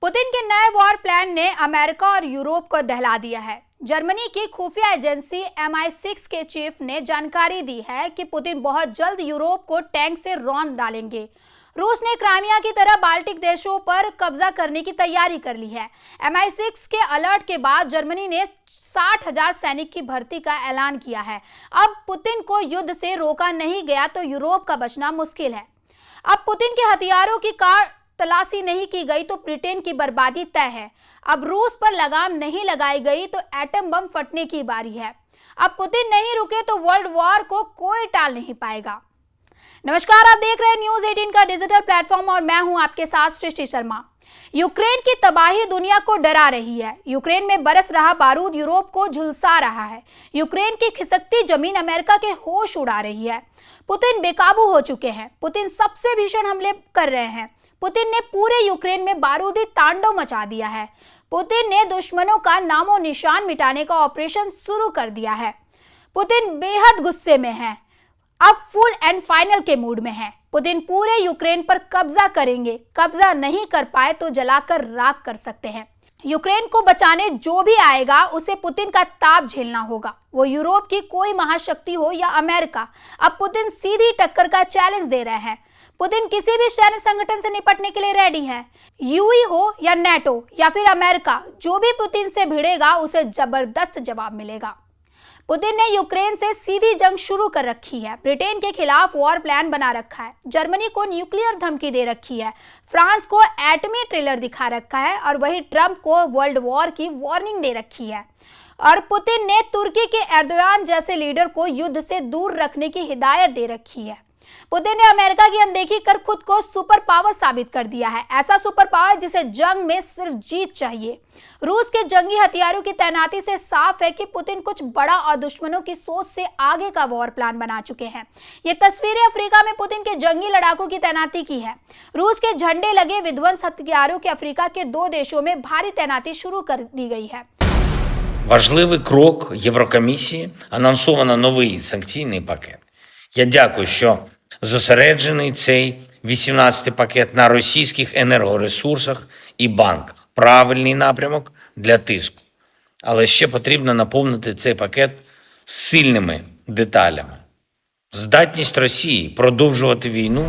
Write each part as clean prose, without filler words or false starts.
Putin के नए war plan ने अमेरिका और यूरोप को दहला दिया है। जर्मनी की खुफिया एजेंसी MI6 के चीफ ने जानकारी दी है कि पुतिन बहुत जल्द यूरोप को टैंक से रौंद डालेंगे। रूस ने क्राइमिया की तरह बाल्टिक देशों पर कब्जा करने की तैयारी कर ली है। MI6 के अलर्ट के बाद जर्मनी ने 60,000 सैनिक की भर्ती का ऐलान किया है। अब पुतिन को युद्ध से रोका नहीं गया तो यूरोप का बचना मुश्किल है। अब पुतिन के हथियारों की तलाशी नहीं की गई तो ब्रिटेन की बर्बादी तय है। अब रूस पर लगाम नहीं लगाई गई तो एटम बम फटने की बारी है। अब पुतिन नहीं रुके तो वर्ल्ड वॉर को कोई टाल नहीं पाएगा। नमस्कार, आप देख रहे हैं न्यूज 18 का डिजिटल प्लेटफॉर्म और मैं हूं आपके साथ सृष्टि शर्मा। यूक्रेन की तबाही दुनिया को डरा रही है। यूक्रेन में बरस रहा बारूद यूरोप को झुलसा रहा है। यूक्रेन की खिसकती जमीन अमेरिका के होश उड़ा रही है। पुतिन बेकाबू हो चुके हैं। पुतिन सबसे भीषण हमले कर रहे हैं। पुतिन ने पूरे यूक्रेन में बारूदी तांडव मचा दिया है। पुतिन ने दुश्मनों का नामो निशान मिटाने का ऑपरेशन शुरू कर दिया है। पुतिन बेहद गुस्से में है, अब फुल एंड फाइनल के मूड में है। पुतिन पूरे यूक्रेन पर कब्जा करेंगे। कब्जा नहीं कर पाए तो जलाकर राख कर सकते हैं। यूक्रेन को बचाने जो भी आएगा उसे पुतिन का ताप झेलना होगा, वो यूरोप की कोई महाशक्ति हो या अमेरिका। अब पुतिन सीधी टक्कर का चैलेंज दे रहे हैं। पुतिन किसी भी सैन्य संगठन से निपटने के लिए रेडी है। यूई हो या नेटो या फिर अमेरिका, जो भी पुतिन से भिड़ेगा उसे जबरदस्त जवाब मिलेगा। पुतिन ने यूक्रेन से सीधी जंग शुरू कर रखी है। ब्रिटेन के खिलाफ वॉर प्लान बना रखा है। जर्मनी को न्यूक्लियर धमकी दे रखी है। फ्रांस को एटमी ट्रिलर दिखा रखा है और वही ट्रंप को वर्ल्ड वॉर की वार्निंग दे रखी है। और पुतिन ने तुर्की के एर्दोगान जैसे लीडर को युद्ध से दूर रखने की हिदायत दे रखी है। पुतिन ने अमेरिका की अनदेखी कर खुद को सुपर पावर साबित कर दिया है। ऐसा सुपर पावर जिसे जंग में सिर्फ जीत चाहिए। रूस के जंगी हथियारों की तैनाती से साफ है कि पुतिन कुछ बड़ा और दुश्मनों की सोच से आगे का वॉर प्लान बना चुके हैं। ये तस्वीरें अफ्रीका में पुतिन के जंगी लड़ाकों की तैनाती की है। रूस के झंडे लगे विध्वंस हथियारों के अफ्रीका के 2 देशों में भारी तैनाती शुरू कर दी गई है। Важливий крок Єврокомісії. Анонсовано новий санкційний пакет. Я дякую, що зосереджений цей 18-й пакет на російських енергоресурсах і банках. Правильний напрямок для тиску. Але ще потрібно наповнити цей пакет сильними деталями. Здатність Росії продовжувати війну.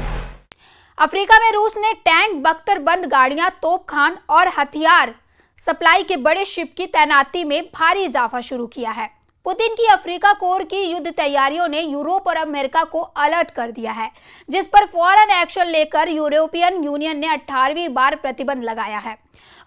अफ्रीका में रूस ने टैंक, बख्तरबंद गाड़ियां, तोपखान और हथियार सप्लाई के बड़े शिप की तैनाती में भारी इजाफा शुरू किया है। पुतिन की अफ्रीका कोर की युद्ध तैयारियों ने यूरोप और अमेरिका को अलर्ट कर दिया है, जिस पर फौरन एक्शन लेकर यूरोपियन यूनियन ने 18वीं बार प्रतिबंध लगाया है।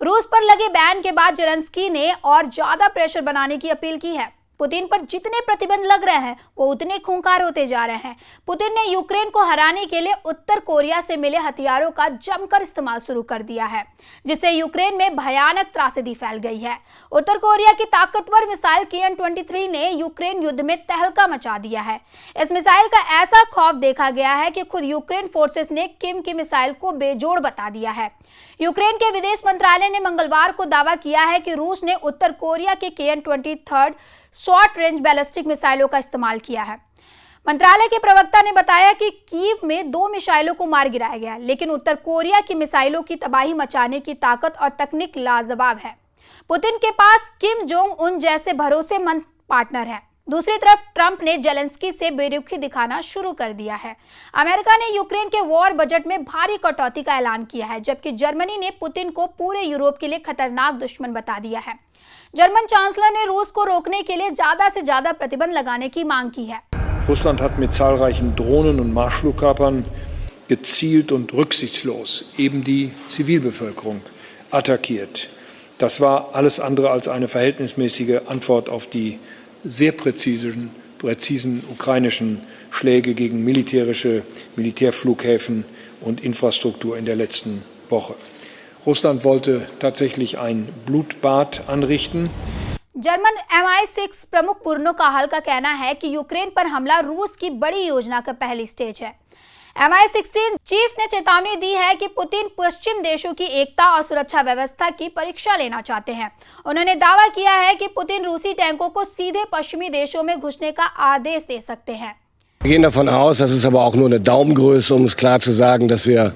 रूस पर लगे बैन के बाद जेलेंस्की ने और ज्यादा प्रेशर बनाने की अपील की है। पुतिन पर जितने प्रतिबंध लग रहे हैं वो उतने खूंखार होते जा रहे हैं। पुतिन ने यूक्रेन को हराने के लिए उत्तर कोरिया से मिले हथियारों का जमकर इस्तेमाल शुरू कर दिया है, जिससे यूक्रेन में भयानक त्रासदी फैल गई है। उत्तर कोरिया की ताकतवर मिसाइल KN-23 ने यूक्रेन युद्ध में तहलका मचा दिया है। इस मिसाइल का ऐसा खौफ देखा गया है कि खुद यूक्रेन फोर्सेस ने किम की मिसाइल को बेजोड़ बता दिया है। यूक्रेन के विदेश मंत्रालय ने मंगलवार को दावा किया है कि रूस ने उत्तर कोरिया के KN-23 शॉर्ट रेंज बैलिस्टिक मिसाइलों का इस्तेमाल किया है। मंत्रालय के प्रवक्ता ने बताया कि कीव में 2 मिसाइलों को मार गिराया गया, लेकिन उत्तर कोरिया की मिसाइलों की तबाही मचाने की ताकत और तकनीक लाजवाब है। पुतिन के पास किम जोंग उन जैसे भरोसेमंद पार्टनर हैं। दूसरी तरफ ट्रंप ने जेलेंस्की से बेरुखी दिखाना शुरू कर दिया है। अमेरिका ने यूक्रेन के वॉर बजट में भारी कटौती का ऐलान किया है, जबकि जर्मनी ने पुतिन को पूरे यूरोप के लिए खतरनाक दुश्मन बता दिया है। जर्मन चांसलर ने रूस को रोकने के लिए ज्यादा से ज्यादा प्रतिबंध लगाने की मांग की है। Russland hat mit zahlreichen Drohnen und Marschflugkörpern gezielt und rücksichtslos eben die Zivilbevölkerung attackiert. Das war alles andere als eine verhältnismäßige Antwort auf die sehr präzisen ukrainischen Schläge gegen Militärflughäfen und Infrastruktur in der letzten Woche. Russland wollte tatsächlich ein Blutbad anrichten. German MI6 प्रमुख पुरनो काहल का कहना है कि Ukraine पर हमला रूस की बड़ी योजना का पहली स्टेज है। MI16 चीफ ने चेतावनी दी है कि पुतिन पश्चिम देशों की एकता और सुरक्षा व्यवस्था की परीक्षा लेना चाहते हैं। उन्होंने दावा किया है कि पुतिन रूसी टैंकों को सीधे पश्चिमी देशों में घुसने का आदेश दे सकते हैं। Wir gehen davon aus, das ist aber auch nur eine Daumengröße, um es klar zu sagen, dass wir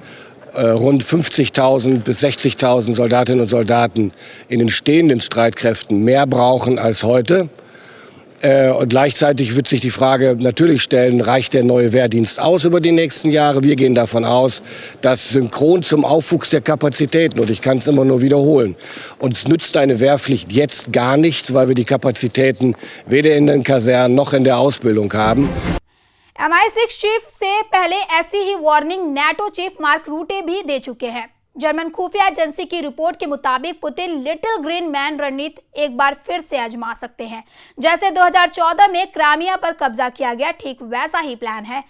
rund 50.000 bis 60.000 Soldatinnen und Soldaten in den stehenden Streitkräften mehr brauchen als heute. Und gleichzeitig wird sich die Frage natürlich stellen, reicht der neue Wehrdienst aus über die nächsten Jahre? Wir gehen davon aus, dass synchron zum Aufwuchs der Kapazitäten, und ich kann es immer nur wiederholen, uns nützt eine Wehrpflicht jetzt gar nichts, weil wir die Kapazitäten weder in den Kasernen noch in der Ausbildung haben. MI6 chief से पहले ऐसी ही warning NATO chief Mark Rutte भी दे चुके हैं। German खुफिया agency की रिपोर्ट के मुताबिक पुतिन लिटिल ग्रीन मैन रणनीति एक बार फिर से आजमा सकते हैं। जैसे 2014 में क्राइमिया पर कब्जा किया गया, ठीक वैसा ही प्लान है।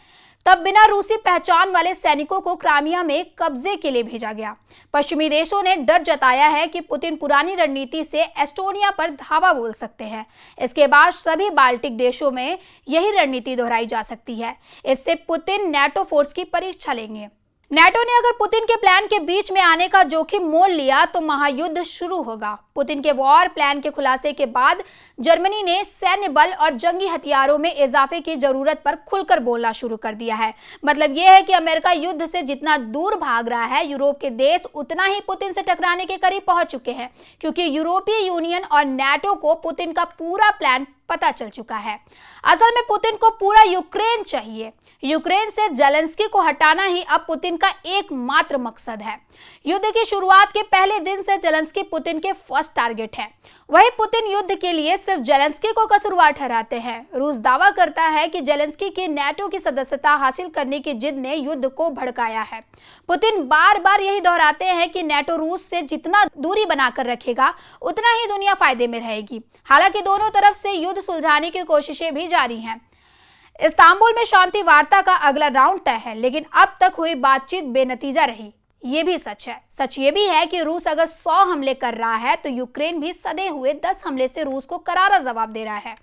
तब बिना रूसी पहचान वाले सैनिकों को क्राइमिया में कब्जे के लिए भेजा गया। पश्चिमी देशों ने डर जताया है कि पुतिन पुरानी रणनीति से एस्टोनिया पर धावा बोल सकते हैं। इसके बाद सभी बाल्टिक देशों में यही रणनीति दोहराई जा सकती है। इससे पुतिन नाटो फोर्स की परीक्षा लेंगे। नाटो ने अगर पुतिन के प्लान के बीच में आने का जोखिम मोल लिया तो महायुद्ध शुरू होगा। पुतिन के वॉर प्लान के खुलासे के बाद जर्मनी ने सैन्य बल और जंगी हथियारों में इजाफे की जरूरत पर खुलकर बोलना शुरू कर दिया है। मतलब यह है कि अमेरिका युद्ध से जितना दूर भाग रहा है, यूरोप के देश उतना ही पुतिन से टकराने के करीब पहुंच चुके हैं, क्योंकि यूरोपीय यूनियन और नाटो को पुतिन का पूरा प्लान पता चल चुका है। असल में पुतिन को पूरा यूक्रेन चाहिए। यूक्रेन से जेलेंस्की को हटाना ही अब पुतिन का एकमात्र मकसद है। युद्ध की शुरुआत के पहले दिन से जेलेंस्की पुतिन के फर्स्ट टारगेट है। वही पुतिन युद्ध के लिए सिर्फ जेलेंस्की को कसूरवार ठहराते हैं। रूस दावा करता है कि जेलेंस्की की नाटो की सदस्यता हासिल करने की जिद ने युद्ध को भड़काया है। पुतिन बार बार यही दोहराते हैं कि नाटो रूस से जितना दूरी बनाकर रखेगा उतना ही दुनिया फायदे में रहेगी। हालांकि दोनों तरफ से युद्ध सुलझाने की कोशिशें भी जारी हैं। इस्तांबुल में शांति वार्ता का अगला राउंड तय है, लेकिन अब तक हुई बातचीत बेनतीजा रही। ये भी सच है। सच ये भी है कि रूस अगर 100 हमले कर रहा है तो यूक्रेन भी सधे हुए 10 हमले से रूस को करारा जवाब दे रहा है।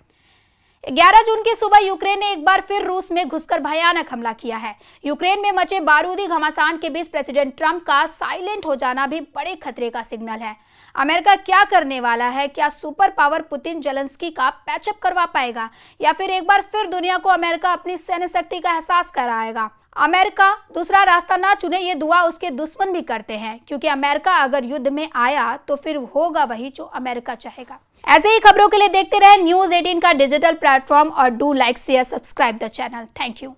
11 जून की सुबह यूक्रेन ने एक बार फिर रूस में घुसकर भयानक हमला किया है। यूक्रेन में मचे बारूदी घमासान के बीच प्रेसिडेंट ट्रंप का साइलेंट हो जाना भी बड़े खतरे का सिग्नल है। अमेरिका क्या करने वाला है? क्या सुपर पावर पुतिन जेलेंस्की का पैचअप करवा पाएगा, या फिर एक बार फिर दुनिया को अमेरिका अपनी सैन्य शक्ति का एहसास कराएगा? अमेरिका दूसरा रास्ता ना चुने, ये दुआ उसके दुश्मन भी करते हैं, क्योंकि अमेरिका अगर युद्ध में आया तो फिर होगा वही जो अमेरिका चाहेगा। ऐसे ही खबरों के लिए देखते रहे न्यूज़ 18 का डिजिटल प्लेटफॉर्म और do like share subscribe the channel. Thank you.